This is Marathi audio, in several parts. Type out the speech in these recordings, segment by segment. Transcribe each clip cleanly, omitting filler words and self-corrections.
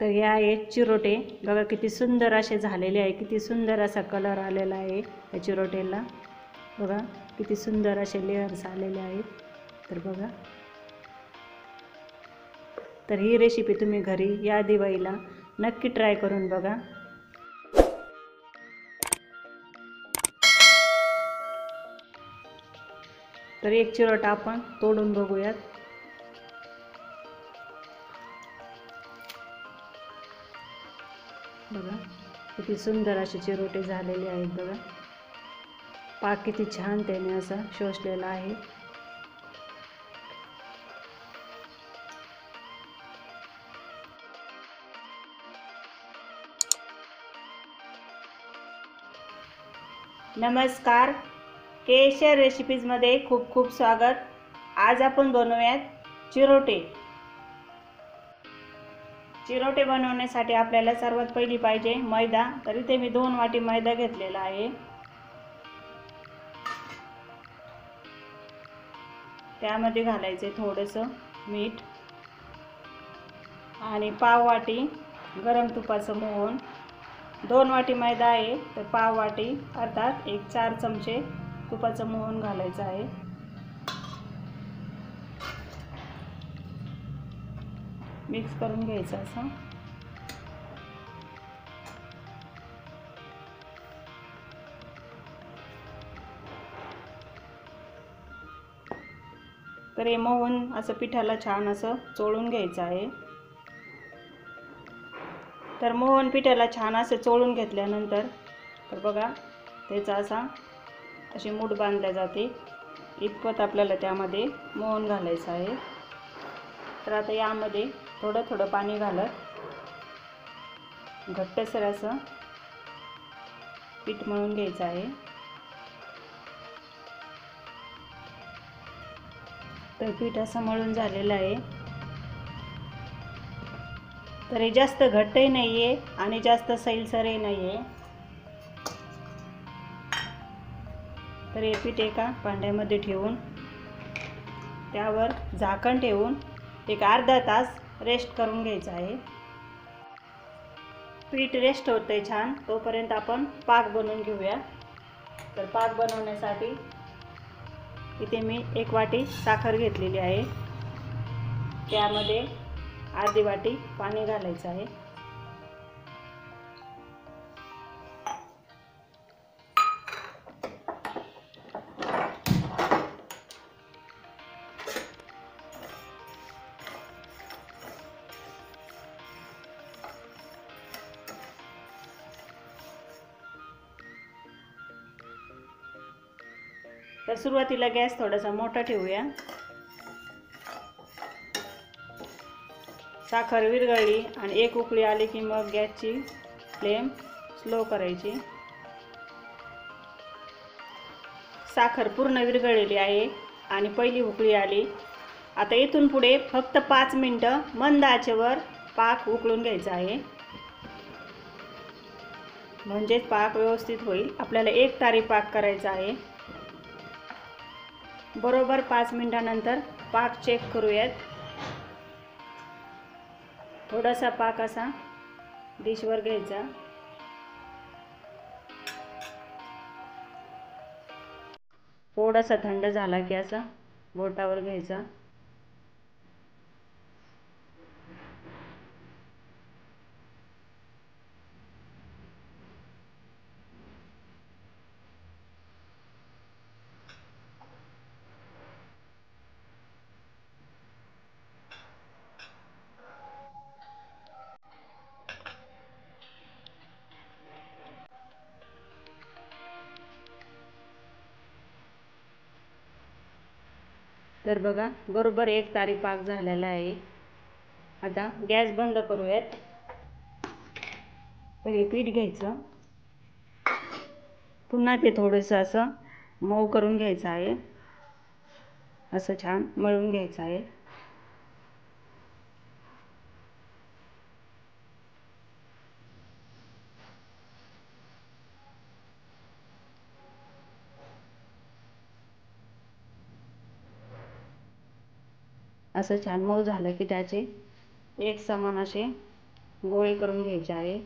तर हे आहेत चिरोटे. बघा किती सुंदर असे झालेले आहे, किती सुंदर असा कलर आलेला आहे या चिरोटेला. बघा किती सुंदर असे लेयर्स आलेले आहेत. तर बघा, तर ही रेसिपी तुम्ही घरी या दिवाळीला नक्की ट्राय करून बघा. तर एक चिरोटा आपण तोडून बघूयात. बघा किती सुंदर असे चिरोटे झालेले आहेत. बघा पाक किती छान त्याने असा शोषलेला आहे. नमस्कार, केशर रेसिपीजमध्ये खूप खूप स्वागत. आज आपण बनवूयात चिरोटे. चिरोटे बनवण्यासाठी आपल्याला सर्वात पहिली पाहिजे मैदा. तर इथे मी 2 वाटी मैदा घेतलेला आहे. त्यामध्ये घालायचे थोडंसं मीठ आणि पाव वाटी गरम तुपाचं मोहन. 2 वाटी मैदा आहे तर पाव वाटी अर्थात 4 चमचे तुपाचं मोहन घालायचं आहे. मिक्स करून घ्यायचं असं. तर हे मोहन असं पिठाला छान असं चोळून घ्यायचं आहे. तर मोहन पिठाला छान असं चोळून घेतल्यानंतर तर बघा त्याचा अशी मूठ बांधल्या जाते. इतपत आपल्याला त्यामध्ये मोहन घालायचं आहे. तर आता यामध्ये थोडं थोडं पाणी घालत घट्टसर असं पीठ मळून घ्यायचं आहे. तर पीठ असं मळून झालेलं आहे. तर हे जास्त घट्टही नाही आहे आणि जास्त सैलसरही नाही आहे. तर हे पीठ एका भांड्यामध्ये ठेवून त्यावर झाकण ठेवून एक अर्धा तास रेस्ट करून घ्यायचं आहे. पीठ रेस्ट होते छान, तोपर्यंत आपण पाक बनवून घेऊया. तर पाक बनवण्यासाठी इथे मी 1 वाटी साखर घेतलेली आहे. त्यामध्ये अर्धी वाटी पाणी घालायचं आहे. तर सुरुवातीला गॅस थोडासा मोठा ठेवूया. साखर विरघळली आणि 1 उकळी आली की मग गॅसची फ्लेम स्लो करायची. साखर पूर्ण विरघळलेली आहे आणि पहिली उकळी आली. आता इथून पुढे फक्त 5 मिनिटं मंद आचेवर पाक उकळून घ्यायचा आहे, म्हणजेच पाक व्यवस्थित होईल. आपल्याला 1 तारी पाक करायचा आहे. बरोबर 5 मिनिटानंतर पाक चेक करूयात. थोडासा पाक असा डिशवर घ्यायचा. थोडासा थंड झाला की असा बोटावर घ्यायचा. तर बघा बरोबर 1 तारी पाक झालेला आहे. आता गॅस बंद करूयात. पहिले पीठ घ्यायचं, पुन्हा ते थोडंसं असं मऊ करून घ्यायचं आहे. असं छान मळून घ्यायचं आहे. असं छान मऊ झालं की त्याचे एक समान असे गोळे करून घ्यायचे आहे.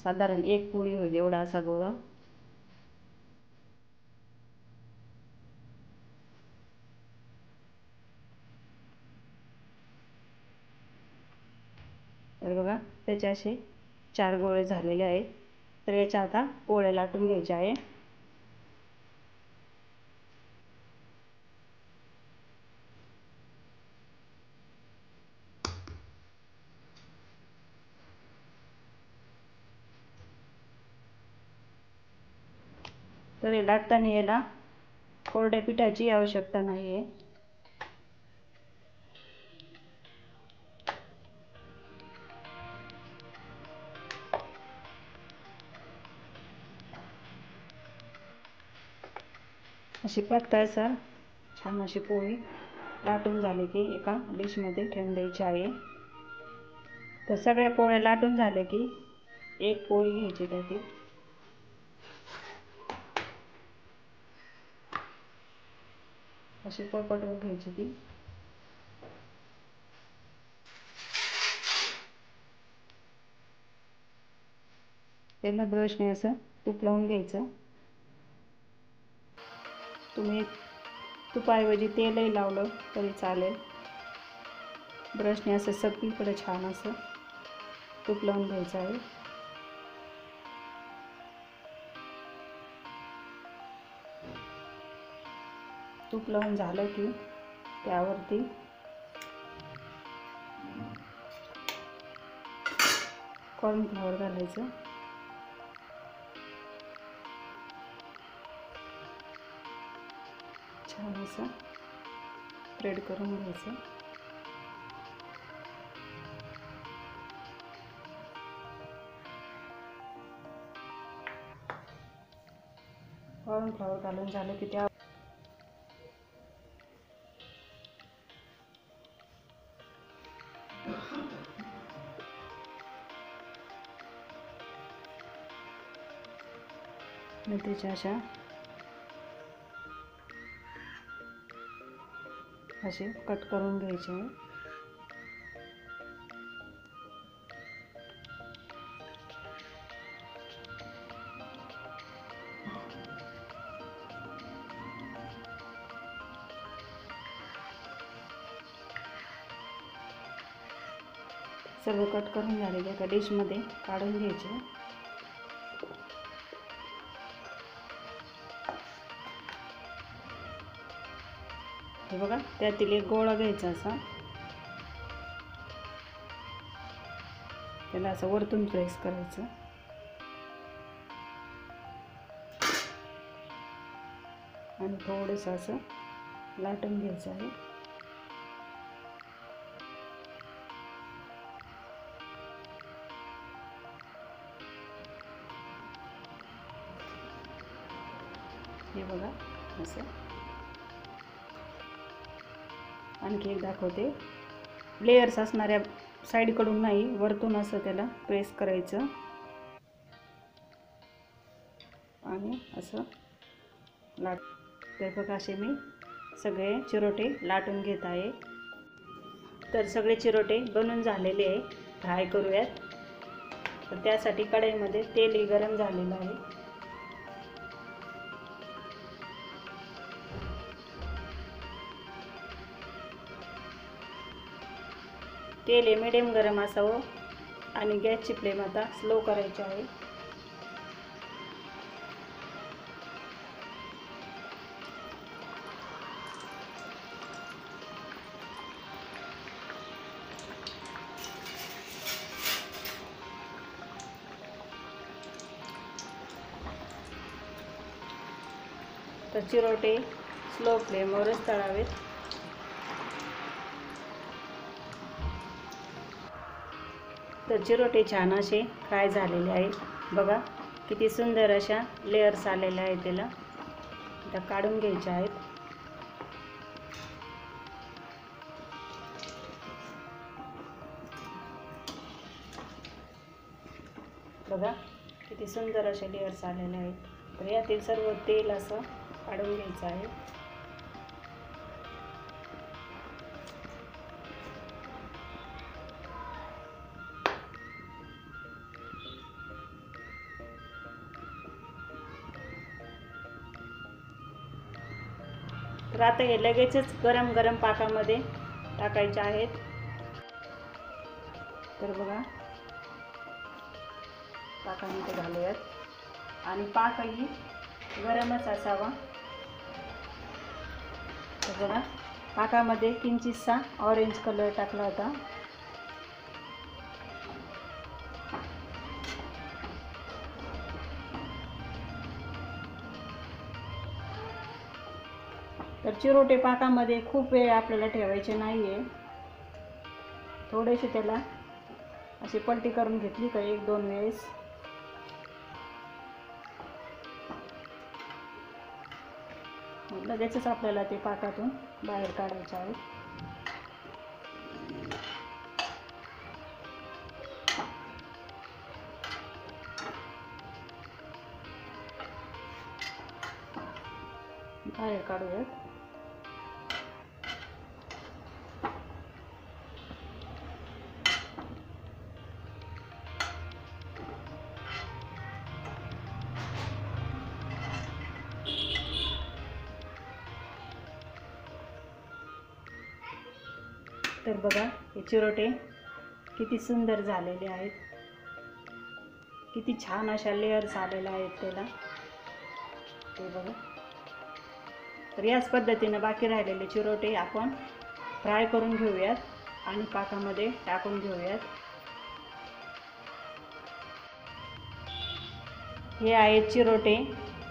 साधारण एक पोळी होईल एवढा असा गोळा. तर बघा त्याचे असे 4 गोळे झालेले आहेत. तर याच्या आता पोळ्या लाटून घ्यायच्या आहे. तर हे लाटताना याला कोरड्या पिठाची आवश्यकता नाही आहे. अशी पातळसर छान अशी पोळी लाटून झाली की एका डिशमध्ये ठेवून द्यायची आहे. तर सगळ्या पोळ्या लाटून झाल्या की एक पोळी घ्यायची त्याची. अशी पोळपाटवर घ्यायची ती. त्याला ब्रशने असं तूप लावून घ्यायचं. तुम्ही तुपाऐवजी तेलही लावलं तरी चालेल. ब्रशने असं सगळीकडे छान असं तूप लावून घ्यायचं आहे. तूप लावून झालं की त्यावरती कॉर्नफ्लॉवर घालायचं. छान असं स्प्रेड करून घ्यायचं. कॉर्नफ्लॉवर घालून झालं की त्या त्याच्या असे कट करून घ्यायचे आहे. सर्व कट करून झाले की एका डिशमध्ये काढून घ्यायचे. हे बघा त्यातील एक गोळा घ्यायचा असा. त्याला असं वरतून प्रेस करायचं आणि थोडंसं असं लाटून घ्यायचं आहे. हे बघा असं. आणखी एक दाखवते. लेयर्स असणाऱ्या साईडकडून नाही, वरतून असं त्याला प्रेस करायचं आणि असं लाट. तर बघा असे मी सगळे चिरोटे लाटून घेत आहे. तर सगळे चिरोटे बनून झालेले आहे. फ्राय करूयात. तर त्यासाठी कढईमध्ये तेलही गरम झालेलं आहे. तेल हे मिडियम गरम असावं आणि गॅसची फ्लेम आता स्लो करायची आहे. तर चिरोटे स्लो फ्लेमवरच तळावेत. तर चिरोटे छान असे फ्राय झालेले आहेत. बघा किती सुंदर अशा लेयर्स आलेल्या आहेत. त्याला आता काढून घ्यायचे आहेत. बघा किती सुंदर असे लेयर्स आलेले आहेत. तर यातील सर्व तेल असं काढून घ्यायचं आहे. तर आता हे लगेचच गरम गरम पाकामध्ये टाकायचे आहेत. तर बघा पाकामध्ये घालूयात आणि पाकही गरमच असावा. तर बघा पाकामध्ये किंचितसा ऑरेंज कलर टाकला होता. तर चिरोटे पाकामध्ये खूप वेळ आपल्याला ठेवायचे नाही आहे. थोडेसे त्याला अशी पलटी करून घेतली का 1-2 वेळेस लगेचच आपल्याला ते पाकातून बाहेर काढायचे आहे. बाहेर काढूयात. तर बघा हे चिरोटे किती सुंदर झालेले आहेत. किती छान अशा लेयर्स आलेल्या आहेत त्याला. ते बघा. तर याच पद्धतीने बाकी राहिलेले चिरोटे आपण फ्राय करून घेऊयात आणि पाकामध्ये टाकून घेऊयात. हे आहेत चिरोटे.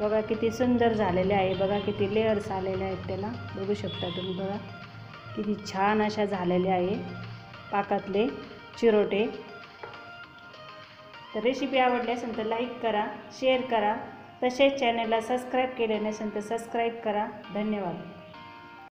बघा किती सुंदर झालेले आहे. बघा किती लेयर्स आलेले आहेत त्याला. बघू शकता तुम्ही. बघा किती छान अशा झालेले आहे पाकातले चिरोटे. तर रेसिपी आवडली असेल तर लाईक करा, शेअर करा. तसेच चॅनलला सबस्क्राईब केले नसेल तर सबस्क्राईब करा. धन्यवाद.